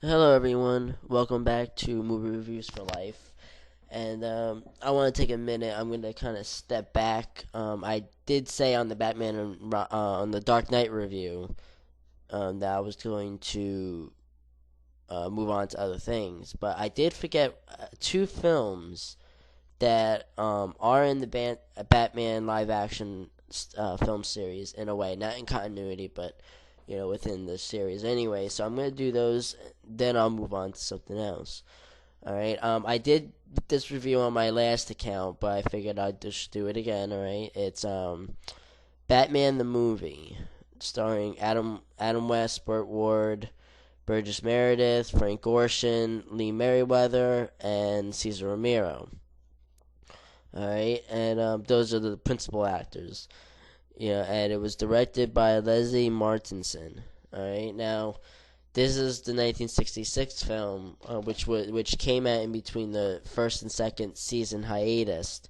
Hello, everyone. Welcome back to Movie Reviews for Life. And I want to take a minute. I'm going to kind of step back. I did say on the Batman and on the Dark Knight review that I was going to move on to other things, but I did forget two films that are in the Batman live action film series in a way, not in continuity, but within the series anyway. So I'm gonna do those, then I'll move on to something else. All right. I did this review on my last account, but I figured I'd just do it again. All right. It's Batman the movie, starring Adam West, Burt Ward, Burgess Meredith, Frank Gorshin, Lee Meriwhether, and Cesar Romero. All right, and those are the principal actors. Yeah, and it was directed by Leslie Martinson. All right, now this is the 1966 film, which came out in between the first and second season hiatus.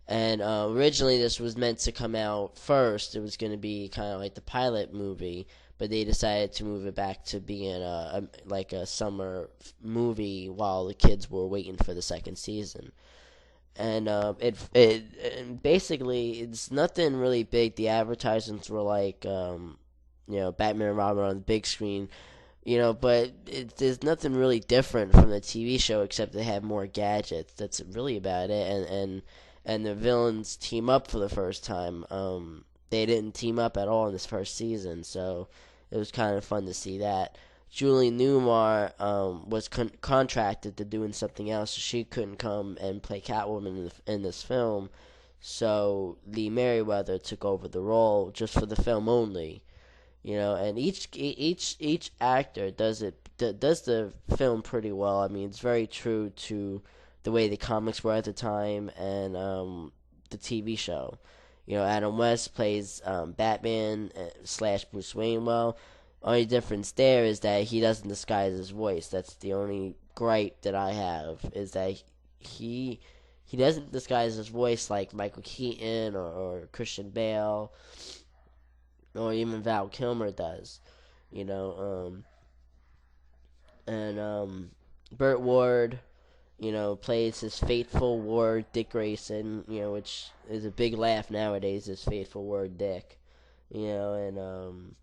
And originally, this was meant to come out first. It was going to be kind of like the pilot movie, but they decided to move it back to being like a summer movie while the kids were waiting for the second season. And it basically it's nothing really big. The advertisements were like Batman and Robin on the big screen, but there's nothing really different from the TV show except they have more gadgets. That's really about it. And the villains team up for the first time. They didn't team up at all in this first season, so it was kind of fun to see that. Julie Newmar was contracted to doing something else, so she couldn't come and play Catwoman in this film. So Lee Meriwether took over the role just for the film only. And each actor does the film pretty well. I mean, it's very true to the way the comics were at the time and the TV show. Adam West plays Batman slash Bruce Wayne well. Only difference there is that he doesn't disguise his voice. That's the only gripe that I have, is that he doesn't disguise his voice like Michael Keaton or Christian Bale or even Val Kilmer does. You know, and Burt Ward, plays his faithful ward Dick Grayson, which is a big laugh nowadays. His faithful word Dick, and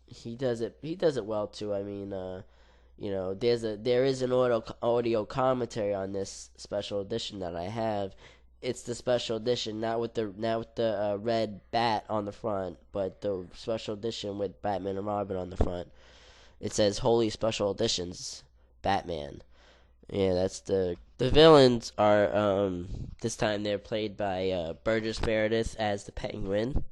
he does it well too. I mean, there is an audio commentary on this special edition that I have. It's the special edition, not with the red bat on the front, but the special edition with Batman and Robin on the front. It says "Holy Special Editions, Batman." Yeah, that's the villains are this time they're played by Burgess Meredith as the Penguin.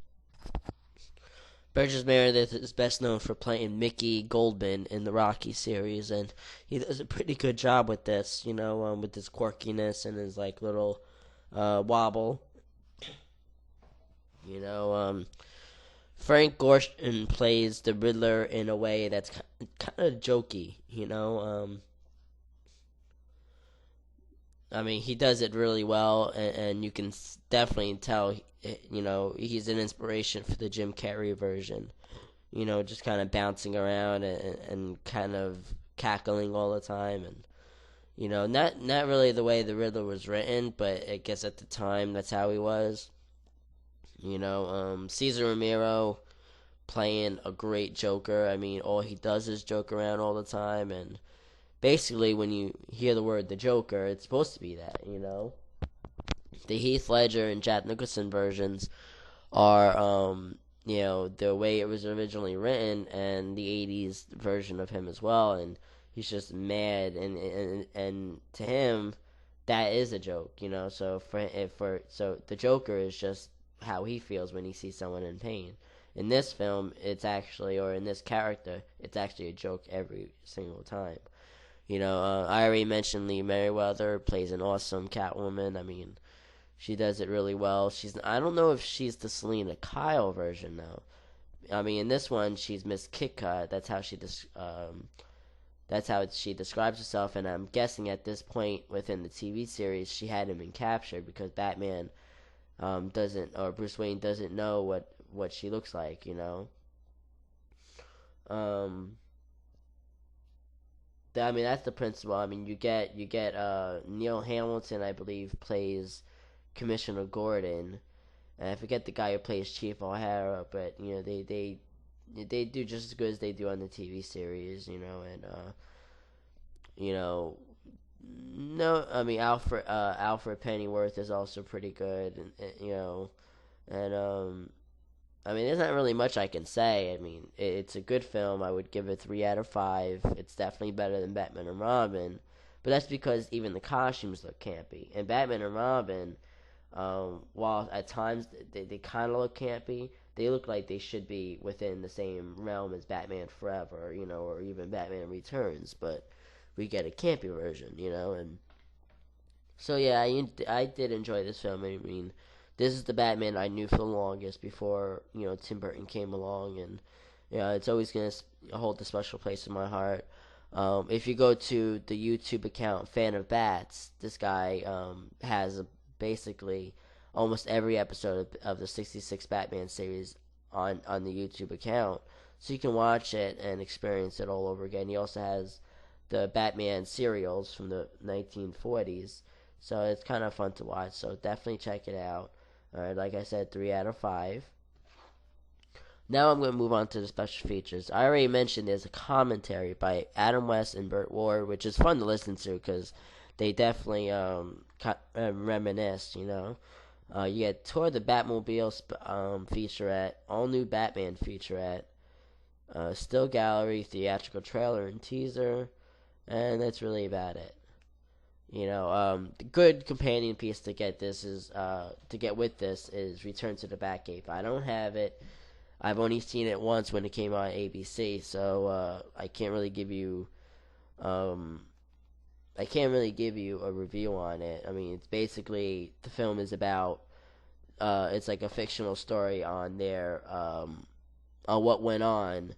Burgess Meredith is best known for playing Mickey Goldman in the Rocky series, and he does a pretty good job with this, with his quirkiness and his like little wobble. You know, Frank Gorshin plays the Riddler in a way that's kind of jokey. I mean, he does it really well, and you can definitely tell. He's an inspiration for the Jim Carrey version. Just kind of bouncing around and kind of cackling all the time, and not really the way the Riddler was written, but I guess at the time that's how he was. Cesar Romero playing a great Joker. I mean, all he does is joke around all the time, and basically, when you hear the word the Joker, it's supposed to be that. The Heath Ledger and Jack Nicholson versions are, the way it was originally written, and the '80s version of him as well, and he's just mad, and to him, that is a joke. So so the Joker is just how he feels when he sees someone in pain. In this film, or in this character, it's actually a joke every single time. I already mentioned Lee Meriwether plays an awesome Catwoman. I mean, she does it really well. I don't know if she's the Selena Kyle version though. I mean, in this one, she's Miss Kitka. That's how she describes herself. And I'm guessing at this point within the TV series, she hadn't been captured because Batman doesn't, or Bruce Wayne doesn't know what she looks like. Um, I mean, that's the principle. I mean, you get Neil Hamilton, I believe, plays Commissioner Gordon, and I forget the guy who plays Chief O'Hara, but they do just as good as they do on the TV series, and you know, no, I mean Alfred Pennyworth is also pretty good, and I mean, there's not really much I can say. I mean, it's a good film. I would give it 3 out of 5. It's definitely better than Batman and Robin, but that's because even the costumes look campy. And Batman and Robin, while at times they kind of look campy, they look like they should be within the same realm as Batman Forever, or even Batman Returns. But we get a campy version, and so yeah, I did enjoy this film. I mean, this is the Batman I knew for the longest before Tim Burton came along, and it's always gonna hold a special place in my heart. If you go to the YouTube account Fan of Bats, this guy has basically almost every episode of the 66 Batman series on the YouTube account, so you can watch it and experience it all over again. He also has the Batman serials from the 1940s, so it's kind of fun to watch. So definitely check it out. All right, like I said, 3 out of 5. Now I'm going to move on to the special features. I already mentioned there's a commentary by Adam West and Burt Ward, which is fun to listen to because they definitely reminisce. You get Tour the Batmobile featurette, all new Batman featurette, still gallery, theatrical trailer and teaser, and that's really about it. The good companion piece to get with this is Return to the Batcave. I don't have it. I've only seen it once when it came on ABC, so I can't really give you a review on it. I mean, it's basically the film is about it's like a fictional story on what went on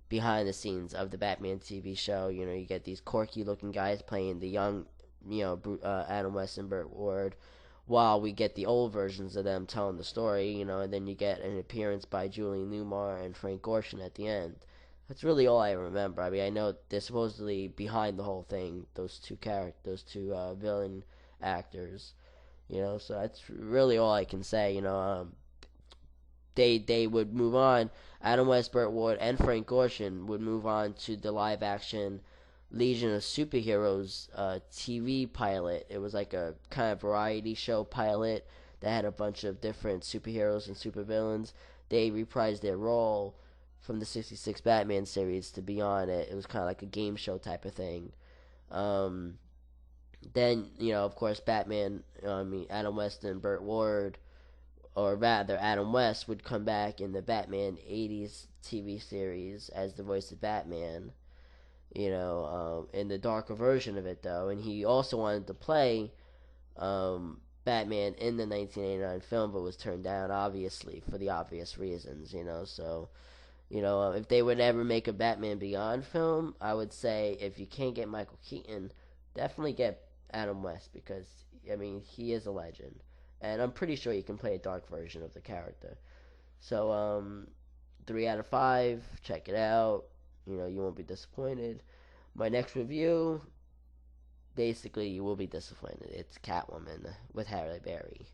behind the scenes of the Batman TV show. You get these quirky looking guys playing the young Adam West and Burt Ward, while we get the old versions of them telling the story, and then you get an appearance by Julie Newmar and Frank Gorshin at the end. That's really all I remember. I mean, I know they're supposedly behind the whole thing, those two villain actors, so that's really all I can say. They would move on. Adam West, Burt Ward, and Frank Gorshin would move on to the live action Legion of Superheroes TV pilot. It was like a kind of variety show pilot that had a bunch of different superheroes and supervillains. They reprised their role from the 66 Batman series to be on it. It was kind of like a game show type of thing. Then, of course, Adam West and Burt Ward, or rather, Adam West would come back in the Batman 80s TV series as the voice of Batman. In the darker version of it, though. And he also wanted to play Batman in the 1989 film, but was turned down, obviously, for the obvious reasons, So, if they would ever make a Batman Beyond film, I would say if you can't get Michael Keaton, definitely get Adam West, because, I mean, he is a legend. And I'm pretty sure he can play a dark version of the character. So, 3 out of 5, check it out. You won't be disappointed. My next review, basically, you will be disappointed. It's Catwoman with Halle Berry.